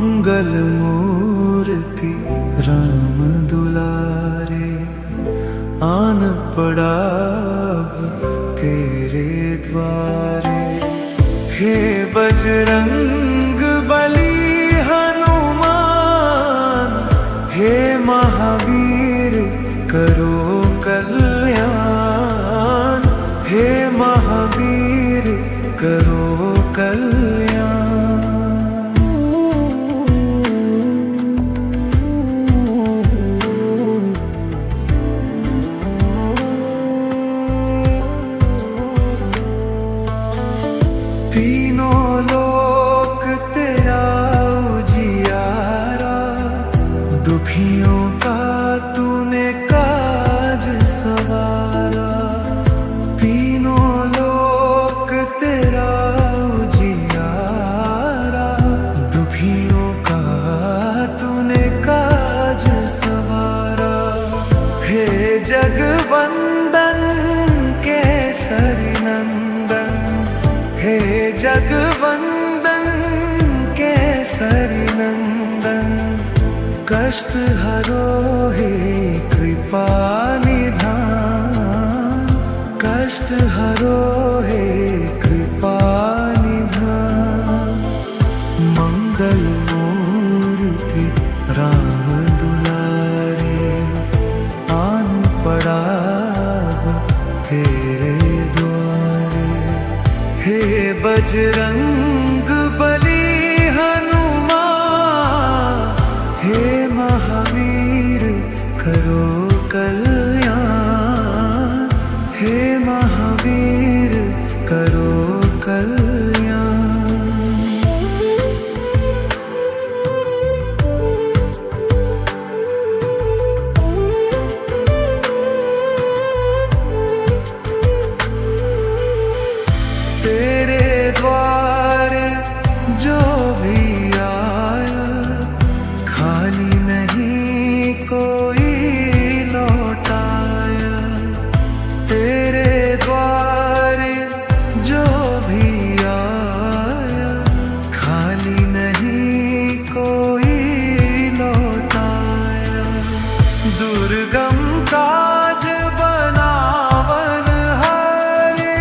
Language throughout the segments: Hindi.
मंगल मूर्ति राम दुलारे, आन पड़ा अब तेरे द्वारे। हे बजरंग बली हनुमान, हे महावीर करो कल्याण, हे महावीर करो कल्याण। तीनों लोक तेरा उजियारा, दुखियों का तूने काज सवारा। तीनों लोक तेरा उजियारा, दुखियों का तूने काज सवारा। हे जगवंदन केसरी नंदन, हे जगवंदन केसरी नंदन। कष्ट हरो हे कृपा निधान, कष्ट हरो हे कृपा निधान। मंगल मूर्ति राम दुलारे, आन पड़ा तेरे द्वारे। हे बजरंग बली हनुमान, हे महावीर करो कल्याण, हे महावीर करो कल्याण। तेरे द्वारे जो भी आया, खाली नहीं कोई लौटाया। तेरे द्वारे जो भी आया, खाली नहीं कोई लौटाया। दुर्गम काज बनावन हारे,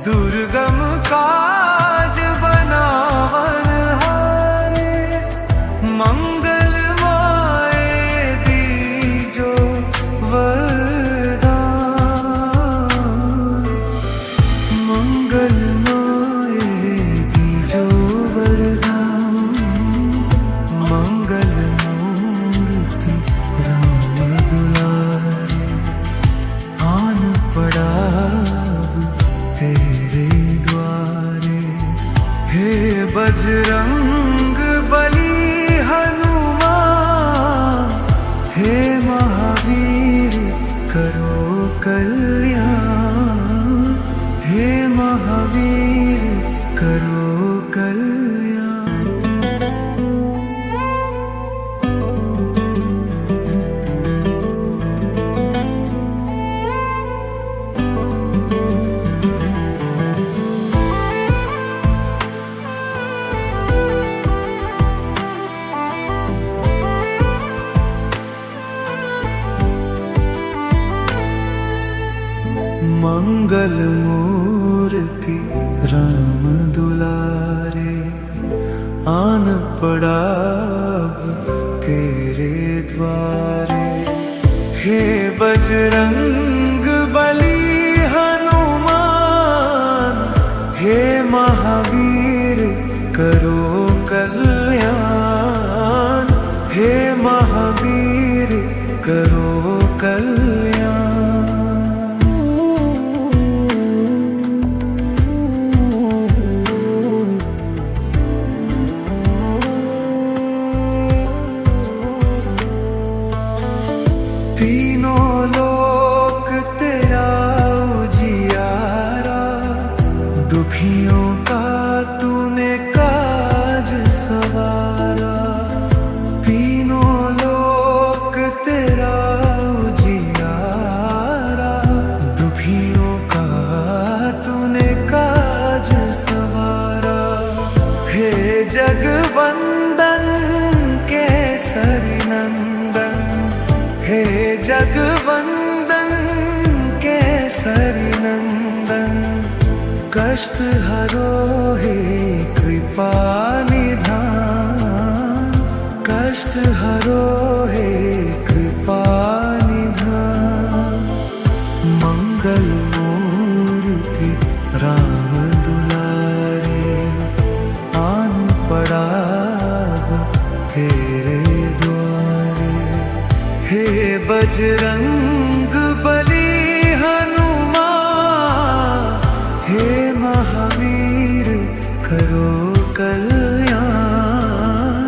दुर्गम काज बनावन हारे। मंगलमय दीजो वरदान, मंगलमय दीजो वरदान। मंगल मूर्ति राम दुलारे, आन पड़ा तेरे द्वारे। हे बजरंग बली हनुमान, हे महावीर करो कल्याण, हे महावीर करो कल्याण। मंगल मूर्ति राम दुलारे, आन पड़ा अब तेरे द्वारे। हे बजरंग बली हनुमान, हे महावीर करो कल्याण, हे महावीर करो कल्याण। तीनों लोक तेरा उजियारा, दुखियों का तूने काज सवारा। तीनों लोक तेरा उजियारा, दुखियों का तूने काज सवारा। जगवंदन केसरी नंदन, कष्ट हरो हे कृपा निधान, कष्ट हरो हे कृपा निधान। मंगल मूर्ति राम दुलारे, आन पड़ा तेरे द्वारे। हे बजरंग बली हनुमान, हे महावीर करो कल्याण,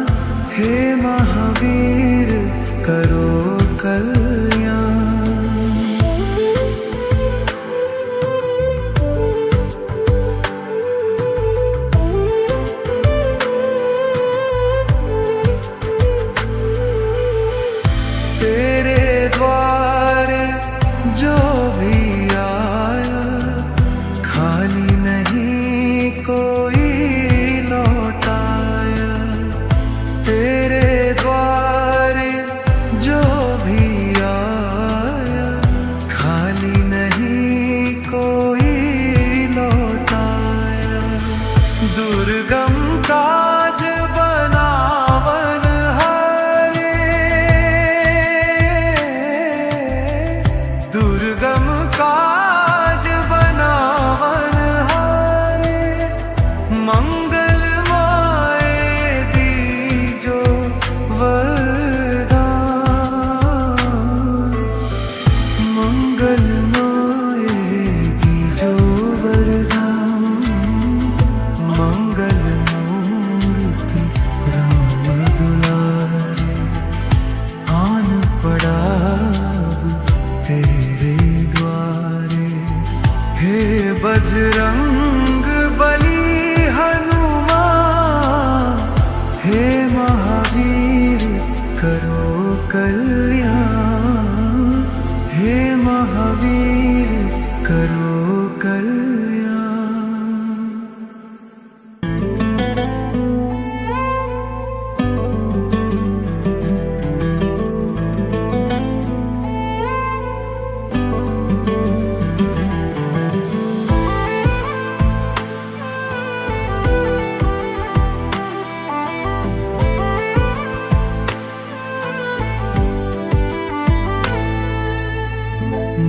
हे महावीर करो कल्याण। तेरे द्वारे जो भी आया, खाली नहीं कोई लौटाया। तेरे द्वारे जो भी आया, खाली नहीं कोई लौटाया। दुर्गम काज बनावन हारे, दुर्गम काज बनावन हारे। मंगल माए दीजो वरदान, मंगल माए दीजो वरदान। मंगल मूर्ति राम दुलारे, आन पड़ा तेरे द्वारे। हे बजरंग बली हनुमान, हे महावीर करो कल्याण, हे महावीर करो कल्याण।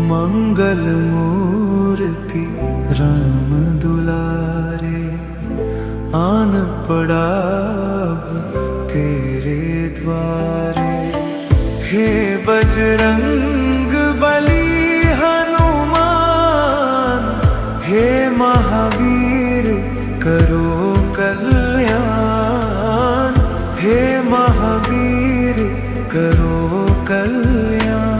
मंगल मूर्ति राम दुलारे, आन पड़ा तेरे द्वारे। हे बजरंग बली हनुमान, हे महावीर करो कल्याण, हे महावीर करो कल्याण।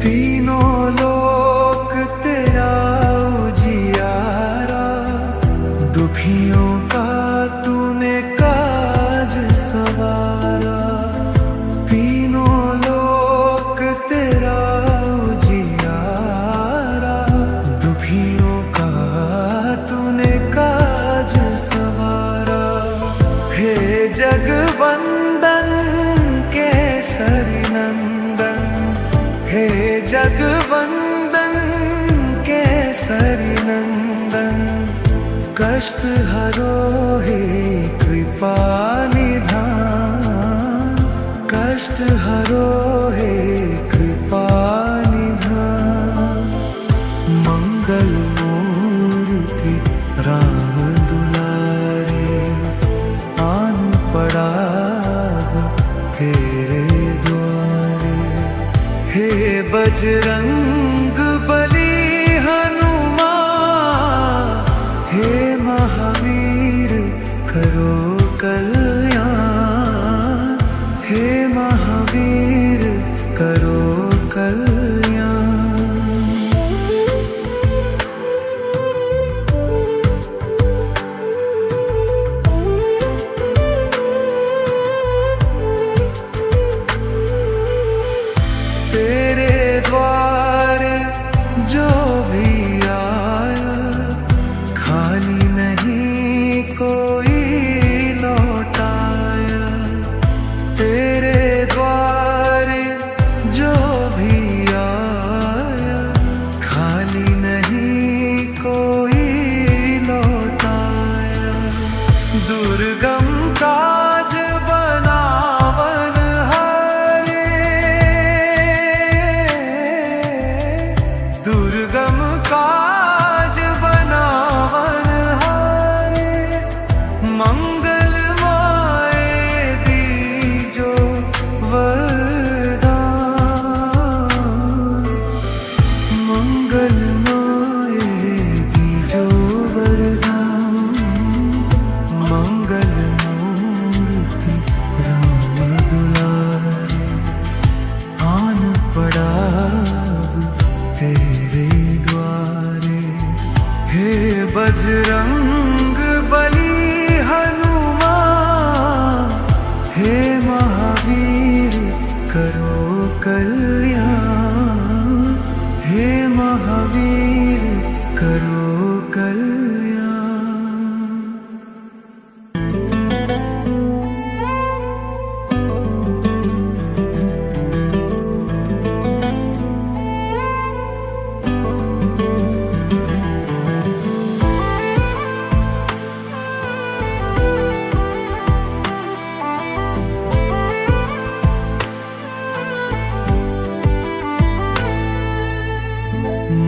तीनों लोक तेरा उजियारा, दुखियों का तूने काज सवारा। तीनों लोक तेरा उजियारा, दुखियों का तूने काज सवारा। हे जगवंदन केसरी नंदन, हे जगवंदन केसरी नंदन, कष्ट हरो हे कृपा निधान, कष्ट हरो हे कृपा निधान। मंगल मूर्ति राम दुलारे, आन पड़ा तेरे द्वारे। हे बजरंग बली हनुमान, हे महावीर करो कल्याण, हे महावीर करो कल्याण। तेरे द्वारे जो काज बनावन हारे, मंगलमय दीजो वरदान, मंगलमय दीजो वरदान, मंगल मूर्ति राम दुलारे, आन पड़ा तेरे द्वारे। हे बजरंग बली हनुमान, हे महावीर करो कल्याण, हे महावीर करो कल्याण।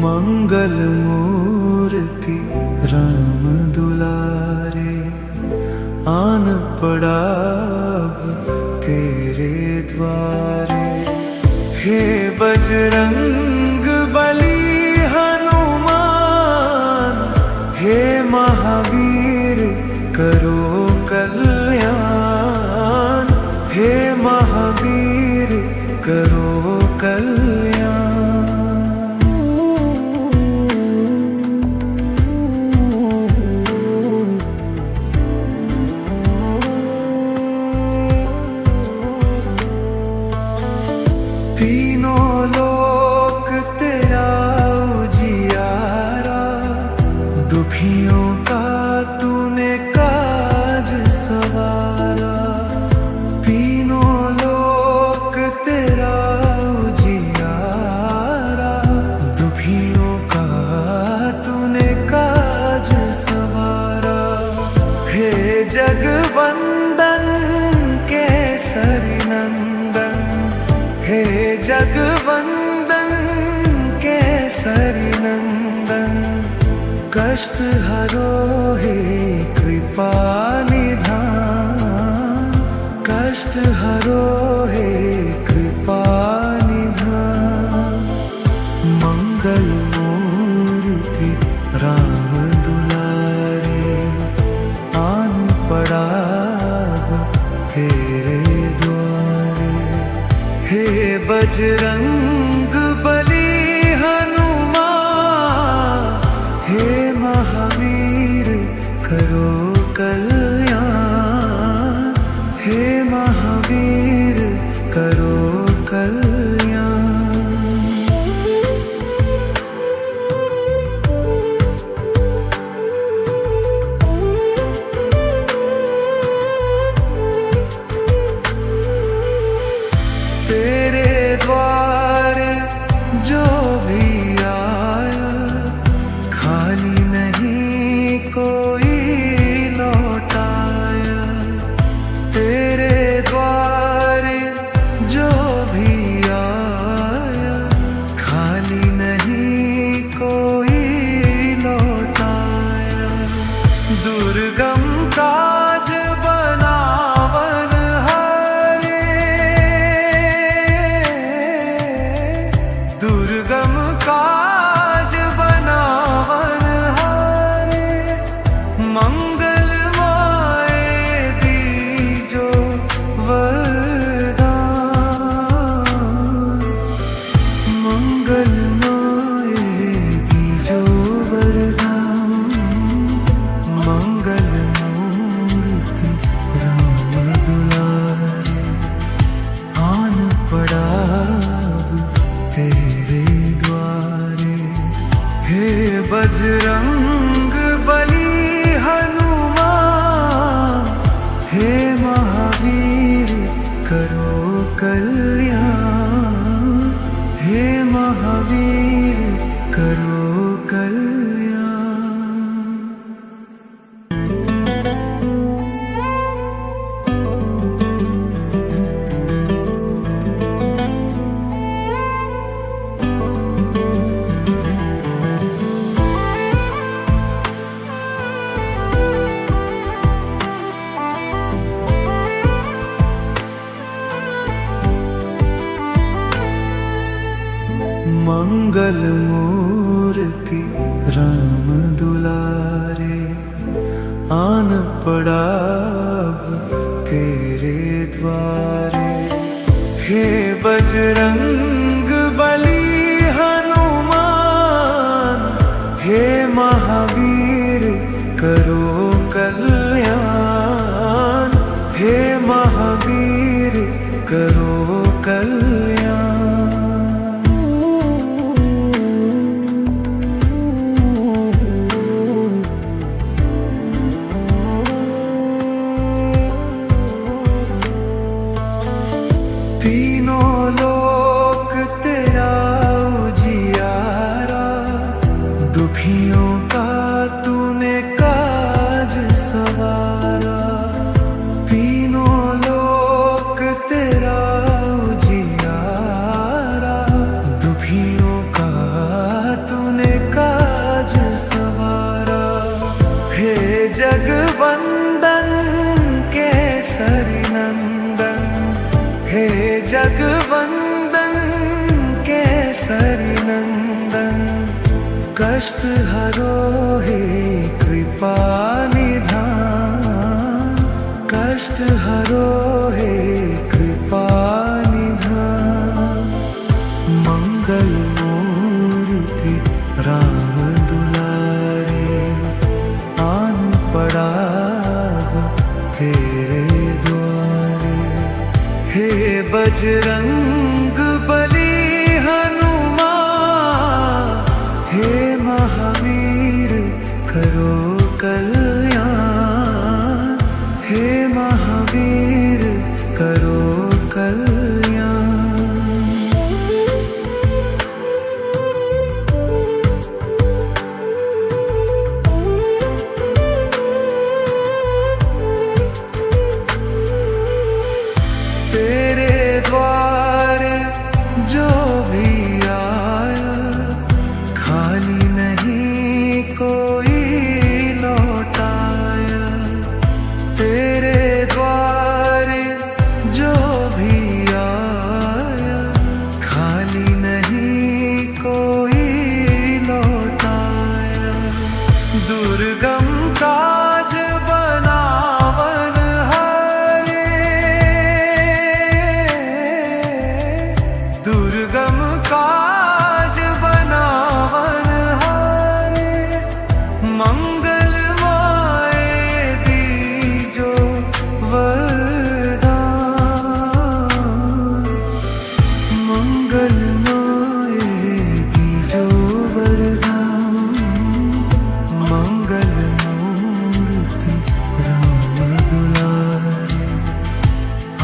मंगल मूर्ति राम दुलारे, आन पड़ा तेरे द्वारे। हे बजरंग बली हनुमान, हे महावीर करो कल्याण, हे महावीर करो कल्याण। तीनों लोक तेरा उजियारा, दुखियों का तूने काज सवारा। तीनों लोक तेरा उजियारा, दुखियों का तूने काज सवारा। हे जगवंदन केसरी नंदन, हे जगवंदन केसरी नंदन, कष्ट हरो हे कृपा निधान, कष्ट हरो हे कृपा निधान। मंगल मूर्ति राम दुलारे, आन पड़ा तेरे द्वारे। हे बजरंग बली हनुमान, हे महावीर करो कल्याण, हे महावीर करो कल्याण। तेरे द्वारे जो भी आया, खाली नहीं कोई लौटाया। तेरे द्वारे जो भी आया, खाली नहीं कोई लौटाया। दुर्गम काज बनावन हारे, दुर्गम काज बनावन हारे, मंगलमय दीजो वरदान, मंगलमय दीजो वरदान, मंगल मूर्ति राम दुलारे, आन पड़ा तेरे द्वारे। हे बजरंग बली हनुमान, हे महावीर करो कल्याण, हे महावीर करो कल्याण। मंगल मूर्ति राम दुलारे, आन पड़ा अब तेरे द्वारे। हे बजरंग बली हनुमान, हे महावीर करो कल्याण, हे महावीर करो कल्याण। तीनों लोक तेरा उजियारा, दुखियों का तूने काज सवारा। तीनों लोक तेरा उजियारा, दुखियों का तूने काज सवारा। हे जगवंदन केसरी नंदन, हे जगवंदन केसरी नंदन। कष्ट हरो हे कृपा निधान, कष्ट हरो हे कृपा निधान। मंगल मूर्ति राम दुलारे, आन पड़ा तेरे द्वारे। हे बजरंग बली हनुमान, हे महावीर करो कल्याण, हे महावीर करो कल्याण। तेरे द्वारे जो भी आया, खाली नहीं कोई लौटाया। तेरे द्वारे जो भी आया, खाली नहीं कोई लौटाया। दुर्गम काज बनावन हारे, दुर्गम काज बनावन हारे। मंगल माए दीजो वरदान, मंगल माए दीजो वरदान। मंगल मूर्ति राम दुलारे,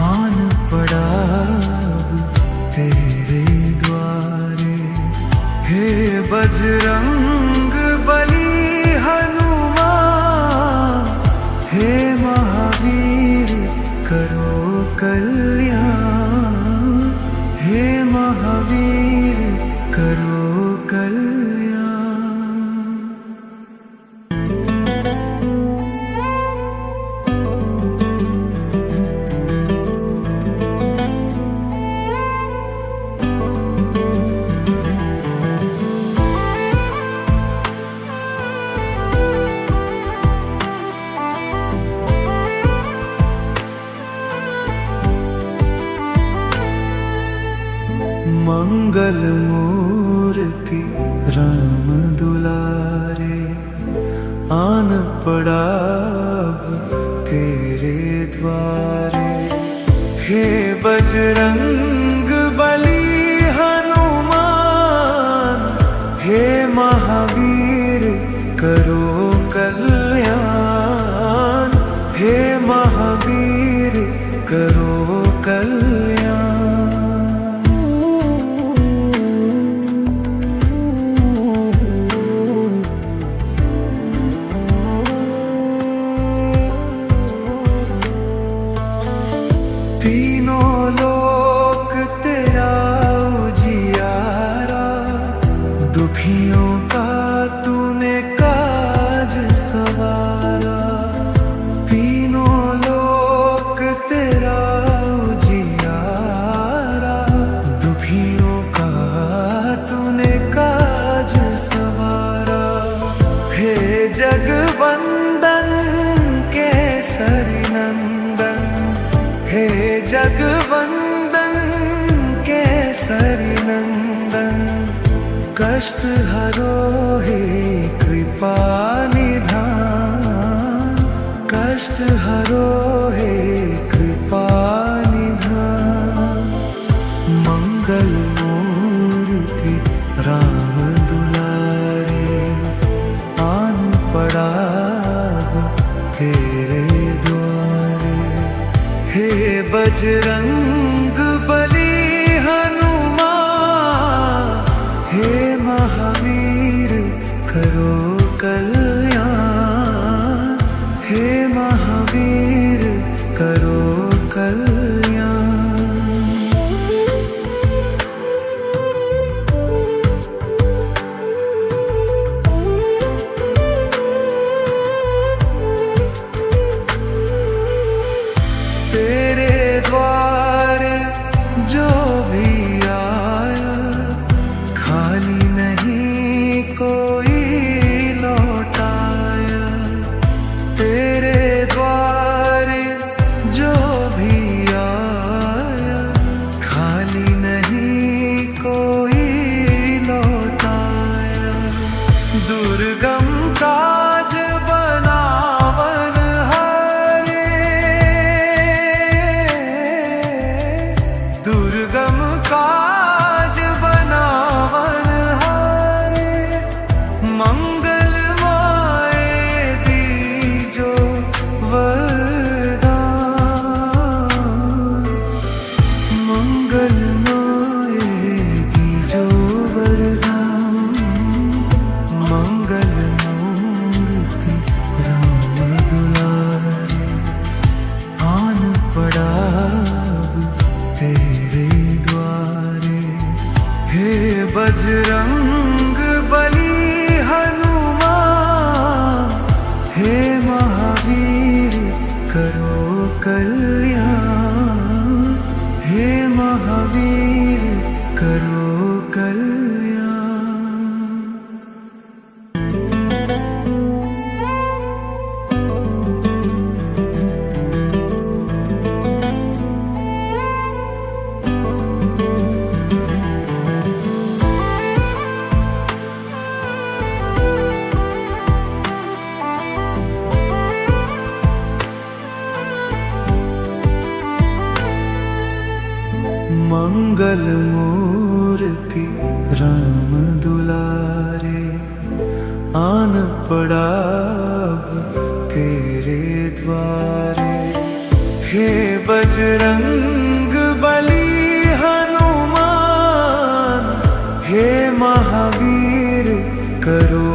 आन पड़ा तेरे द्वारे। हे बजरंग बली हनुमान, हे महावीर करो कल्याण, हे महावीर करो कल्याण। मंगल मूर्ति राम दुलारे, आन पड़ा अब तेरे द्वारे। हे बजरंग बली हनुमान, हे महावीर करो कल्याण, हे महावीर करो कल्याण। तीनों लोक तेरा उजियारा, दुखियों का तूने काज सवारा। तीनों लोक तेरा उजियारा, दुखियों का तू कष्ट हरो हे कृपा निधान, कष्ट हरो हे कृपा निधान। मंगल मूर्ति राम दुलारे, आन पड़ा तेरे द्वारे। हे बजरंग बली हनुमान, हे महावीर करो कल्याण, हे महावीर करो कल्याण। तेरे द्वारे जो भी आया, खाली नहीं कोई लौटाया। तेरे द्वारे जो भी आया, खाली नहीं कोई लौटाया। दुर्गम काज बनावन हारे, दुर्गम काज बनावन हारे। मंगलमय दीजो वरदान, मंगलमय दीजो वरदान। मंगल मूर्ति राम दुलारे, आन पड़ा तेरे द्वारे। हे बजरंग बली हनुमान, हे महावीर करो कल्याण, हे महावीर करो कल्याण। मंगल मूर्ति राम दुलारे, आन पड़ा तेरे द्वारे। हे बजरंग बली हनुमान, हे महावीर करो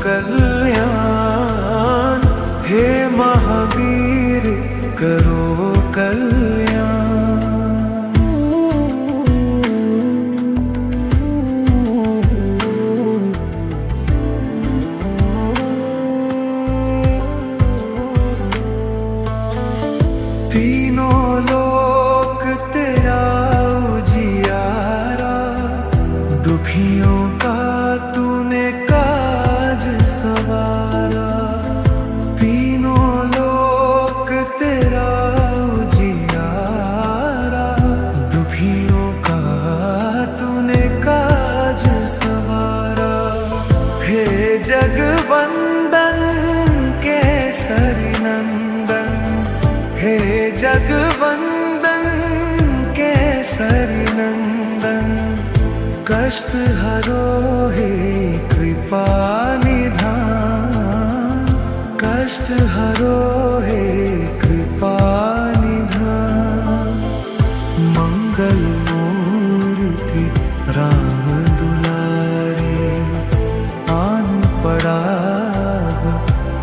कल्याण, हे महावीर करो कल्याण। तीनों लोक तेरा उजियारा, दुखियों का तूने काज सवारा। तीनों लोक तेरा उजियारा, दुखियों का तूने काज सवारा। हे जगवंदन केसरी नंदन, हे जगवंदन केसरी नंदन। कष्ट हरो हे कृपा निधान, कष्ट हरो हे कृपा निधान। मंगल मूर्ति राम दुलारे, आन पड़ा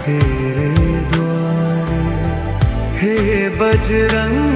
तेरे द्वारे। हे बजरंग